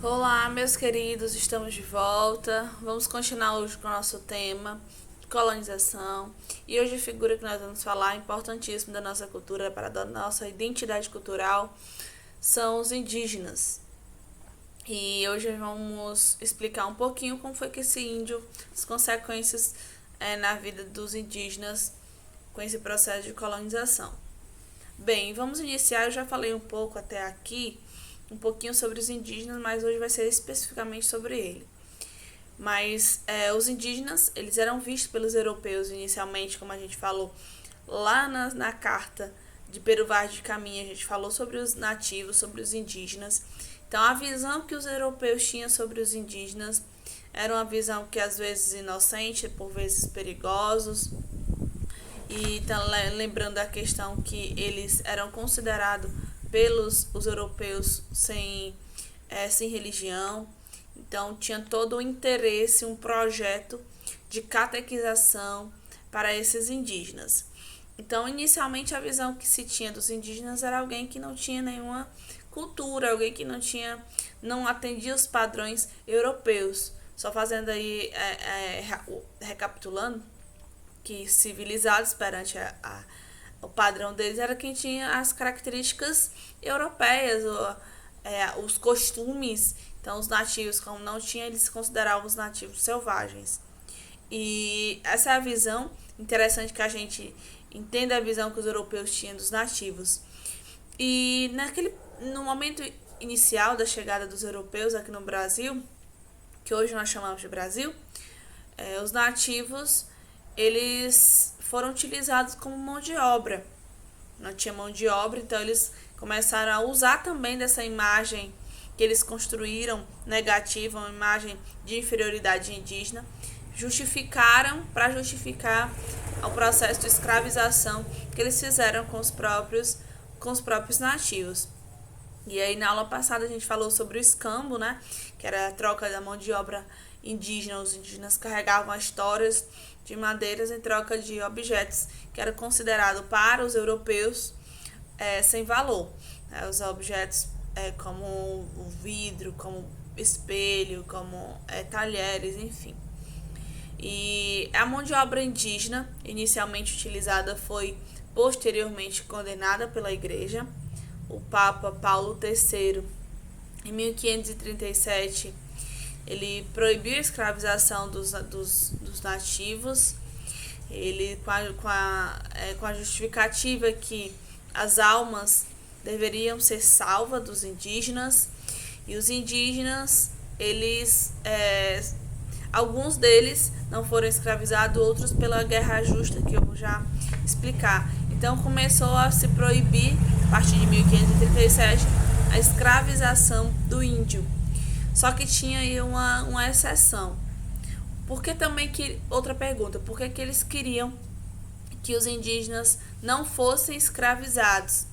Olá, meus queridos, estamos de volta. Vamos continuar hoje com o nosso tema, colonização. E hoje a figura que nós vamos falar, importantíssima da nossa cultura, para a nossa identidade cultural, são os indígenas. E hoje vamos explicar um pouquinho como foi que esse índio, as consequências na vida dos indígenas com esse processo de colonização. Bem, vamos iniciar. Eu já falei um pouco até aqui, um pouquinho sobre os indígenas, mas hoje vai ser especificamente sobre ele. Mas os indígenas, eles eram vistos pelos europeus inicialmente, como a gente falou lá na carta de Pero Vaz de Caminha, a gente falou sobre os nativos, sobre os indígenas. Então a visão que os europeus tinham sobre os indígenas era uma visão que às vezes inocente, por vezes perigosos. E então, lembrando a questão que eles eram considerados pelos os europeus sem religião. Então tinha todo o interesse, um projeto de catequização para esses indígenas. Então, inicialmente, a visão que se tinha dos indígenas era alguém que não tinha nenhuma cultura, alguém que não atendia os padrões europeus. Só fazendo aí, recapitulando, que civilizados perante o padrão deles era quem tinha as características europeias, os costumes. Então, os nativos, como não tinham, eles se consideravam os nativos selvagens. E essa é a visão interessante, que a gente entenda a visão que os europeus tinham dos nativos. E no momento inicial da chegada dos europeus aqui no Brasil, que hoje nós chamamos de Brasil, os nativos, eles foram utilizados como mão de obra. Não tinha mão de obra, então eles começaram a usar também dessa imagem que eles construíram negativa, uma imagem de inferioridade indígena, para justificar o processo de escravização que eles fizeram com os próprios nativos. E aí, na aula passada, a gente falou sobre o escambo, né? Que era a troca da mão de obra indígena. Os indígenas carregavam as toras de madeiras em troca de objetos que eram considerados para os europeus sem valor. Os objetos como o vidro, como espelho, como talheres, enfim. E a mão de obra indígena, inicialmente utilizada, foi posteriormente condenada pela Igreja. O Papa Paulo III, em 1537, ele proibiu a escravização dos nativos. Ele, com a justificativa que as almas deveriam ser salvas dos indígenas. E os indígenas, alguns deles não foram escravizados, outros pela guerra justa, que eu vou já explicar. Então começou a se proibir, a partir de 1537, a escravização do índio. Só que tinha aí uma exceção. Outra pergunta, por que eles queriam que os indígenas não fossem escravizados?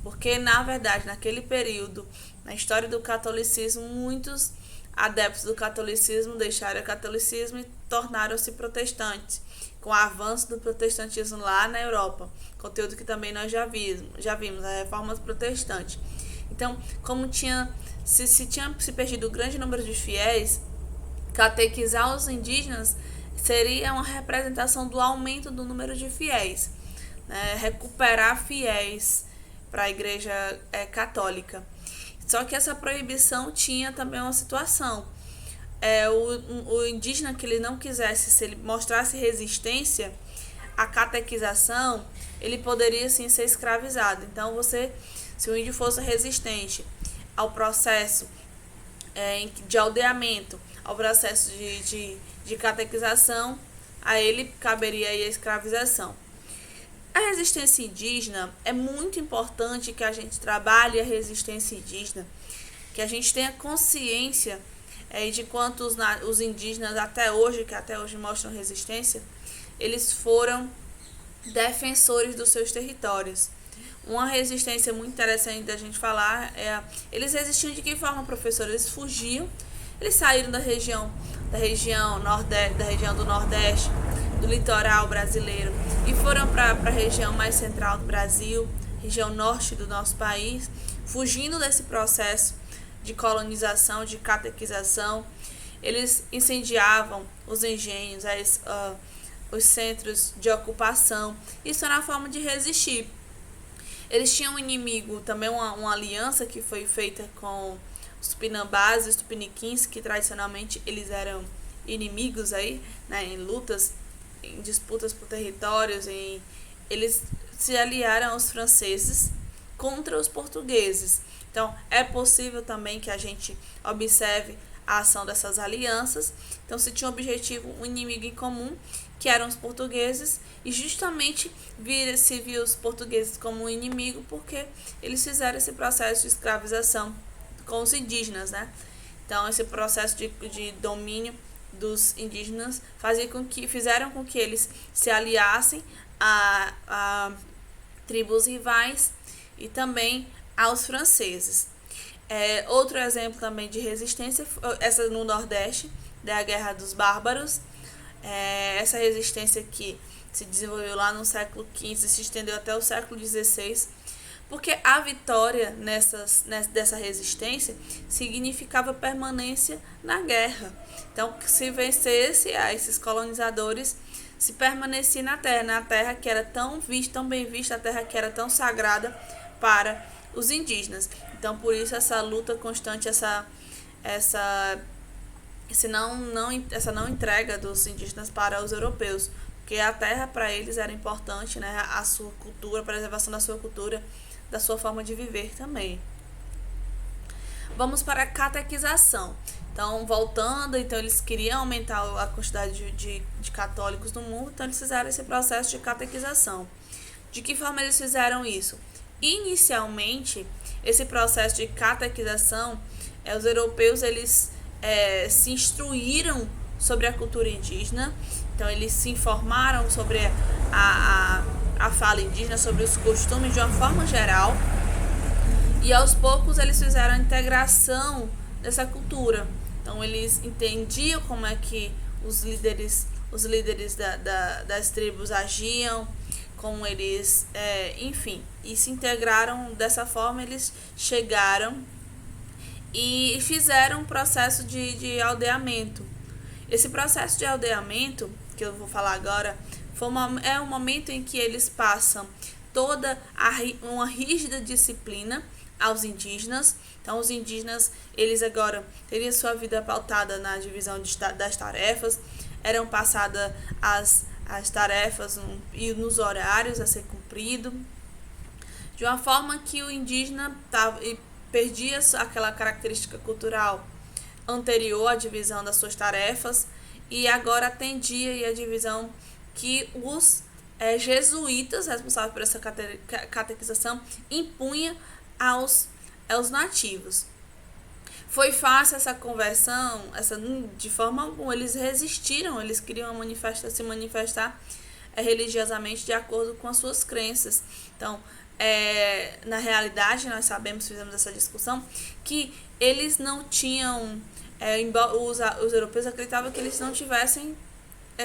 Porque, na verdade, naquele período, na história do catolicismo, muitos adeptos do catolicismo deixaram o catolicismo e tornaram-se protestantes, com o avanço do protestantismo lá na Europa, conteúdo que também nós já vimos, a reforma protestante. Então, como tinha se perdido um grande número de fiéis, catequizar os indígenas seria uma representação do aumento do número de fiéis, né? Recuperar fiéis para a Igreja católica. Só que essa proibição tinha também uma situação. O indígena que ele não quisesse, se ele mostrasse resistência à catequização, ele poderia sim ser escravizado. Então, se o índio fosse resistente ao processo de aldeamento, ao processo de catequização, a ele caberia aí a escravização. A resistência indígena, é muito importante que a gente trabalhe a resistência indígena, que a gente tenha consciência de quanto os indígenas até hoje mostram resistência, eles foram defensores dos seus territórios. Uma resistência muito interessante da gente falar eles resistiam de que forma, professor? Eles fugiam, eles saíram da região do Nordeste, do litoral brasileiro, e foram para a região mais central do Brasil, região norte do nosso país, fugindo desse processo de colonização, de catequização. Eles incendiavam os engenhos, os centros de ocupação. Isso era uma forma de resistir. Eles tinham um inimigo, também uma aliança que foi feita com os tupinambás e os tupiniquins, que tradicionalmente eles eram inimigos aí, né, em lutas, em disputas por territórios, eles se aliaram aos franceses contra os portugueses. Então, é possível também que a gente observe a ação dessas alianças. Então, se tinha um objetivo, um inimigo em comum, que eram os portugueses, e justamente se viu os portugueses como um inimigo porque eles fizeram esse processo de escravização com os indígenas, né? Então, esse processo de domínio dos indígenas fizeram com que eles se aliassem a tribos rivais e também aos franceses. Outro exemplo também de resistência, essa no Nordeste, da Guerra dos Bárbaros. Essa resistência que se desenvolveu lá no século XV, se estendeu até o século XVI, porque a vitória dessa resistência significava permanência na guerra. Então, se vencesse esses colonizadores, se permanecia na terra que era tão bem vista, a terra que era tão sagrada para os indígenas. Então, por isso essa luta constante, essa não entrega dos indígenas para os europeus, porque a terra para eles era importante, né? A sua cultura, a preservação da sua cultura, da sua forma de viver também. Vamos para a catequização. Então, voltando, eles queriam aumentar a quantidade de católicos no mundo, então eles fizeram esse processo de catequização. De que forma eles fizeram isso? Inicialmente, esse processo de catequização, os europeus eles se instruíram sobre a cultura indígena, então eles se informaram sobre a fala indígena, sobre os costumes de uma forma geral, e aos poucos eles fizeram a integração dessa cultura. Então eles entendiam como é que os líderes das tribos agiam, como eles, e se integraram dessa forma. Eles chegaram e fizeram um processo de aldeamento. Esse processo de aldeamento, que eu vou falar agora, é um momento em que eles passam toda uma rígida disciplina aos indígenas. Então, os indígenas, eles agora teriam sua vida pautada na divisão das tarefas, eram passadas as tarefas e nos horários a ser cumprido, de uma forma que o indígena perdia aquela característica cultural anterior à divisão das suas tarefas e agora atendia a divisão que os jesuítas, responsáveis por essa catequização, impunha aos nativos. Foi fácil essa conversão? De forma alguma. Eles resistiram, eles queriam se manifestar religiosamente de acordo com as suas crenças. Então, na realidade, nós sabemos, fizemos essa discussão, que eles não tinham, embora os europeus acreditavam que eles não tivessem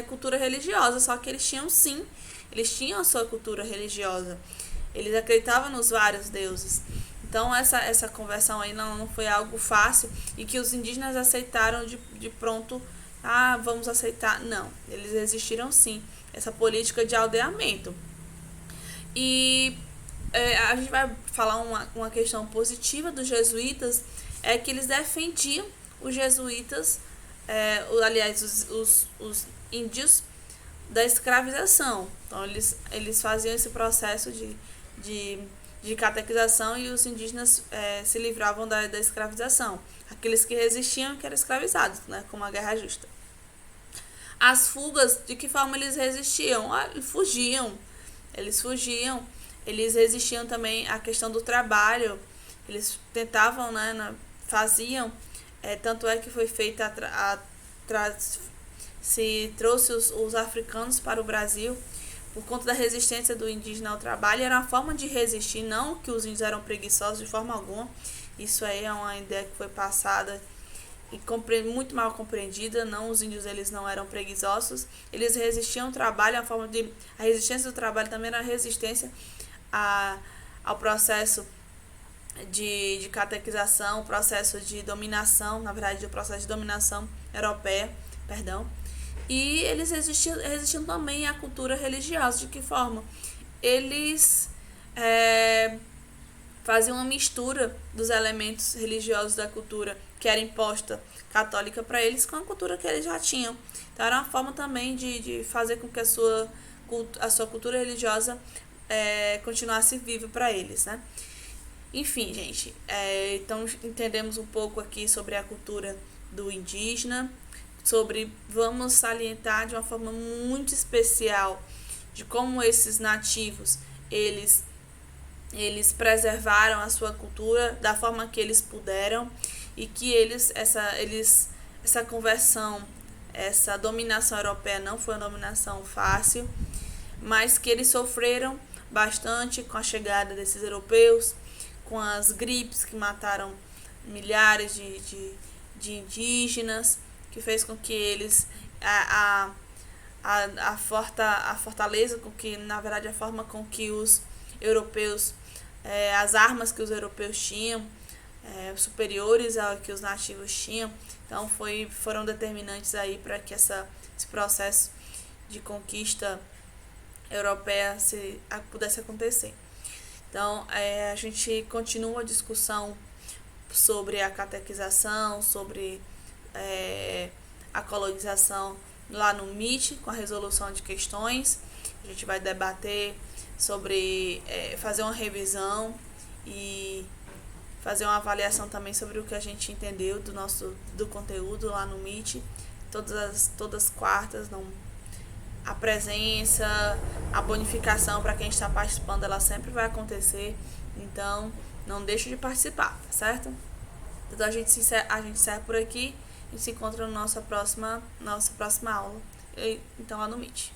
cultura religiosa, só que eles tinham sim, eles tinham a sua cultura religiosa, eles acreditavam nos vários deuses. Então essa conversão aí não foi algo fácil e que os indígenas aceitaram de pronto, vamos aceitar. Não, eles resistiram sim, essa política de aldeamento. E a gente vai falar uma questão positiva dos jesuítas, é que eles defendiam os jesuítas, os índios da escravização. Então eles faziam esse processo de catequização e os indígenas se livravam da escravização. Aqueles que resistiam que eram escravizados, né, como a guerra justa. As fugas, de que forma eles resistiam? Eles fugiam, eles resistiam também à questão do trabalho, eles tentavam, faziam, tanto é que foi feita se trouxe os africanos para o Brasil por conta da resistência do indígena ao trabalho. Era uma forma de resistir, não que os índios eram preguiçosos de forma alguma. Isso aí é uma ideia que foi passada e muito mal compreendida. Não, os índios eles não eram preguiçosos, eles resistiam ao trabalho. A resistência do trabalho também era resistência ao processo de catequização, o processo de dominação, na verdade, o processo de dominação europeia, perdão. E eles resistiam também à cultura religiosa. De que forma? Eles faziam uma mistura dos elementos religiosos da cultura que era imposta católica para eles com a cultura que eles já tinham. Então era uma forma também de fazer com que a sua cultura religiosa continuasse viva para eles, né? Enfim, gente, então entendemos um pouco aqui sobre a cultura do indígena, vamos salientar de uma forma muito especial de como esses nativos, eles preservaram a sua cultura da forma que eles puderam e que essa conversão, essa dominação europeia não foi uma dominação fácil, mas que eles sofreram bastante com a chegada desses europeus, com as gripes que mataram milhares de indígenas, que fez com que eles a fortaleza com que, na verdade, a forma com que os europeus, as armas que os europeus tinham, superiores ao que os nativos tinham, então foram determinantes aí para que esse processo de conquista europeia pudesse acontecer. Então, a gente continua a discussão sobre a catequização, sobre a colonização lá no MIT, com a resolução de questões. A gente vai debater sobre fazer uma revisão e fazer uma avaliação também sobre o que a gente entendeu do conteúdo lá no MIT, todas as quartas. A presença, a bonificação para quem está participando, ela sempre vai acontecer, então não deixe de participar, tá certo? Então a gente encerra por aqui e se encontra na nossa próxima aula, então lá no Meet.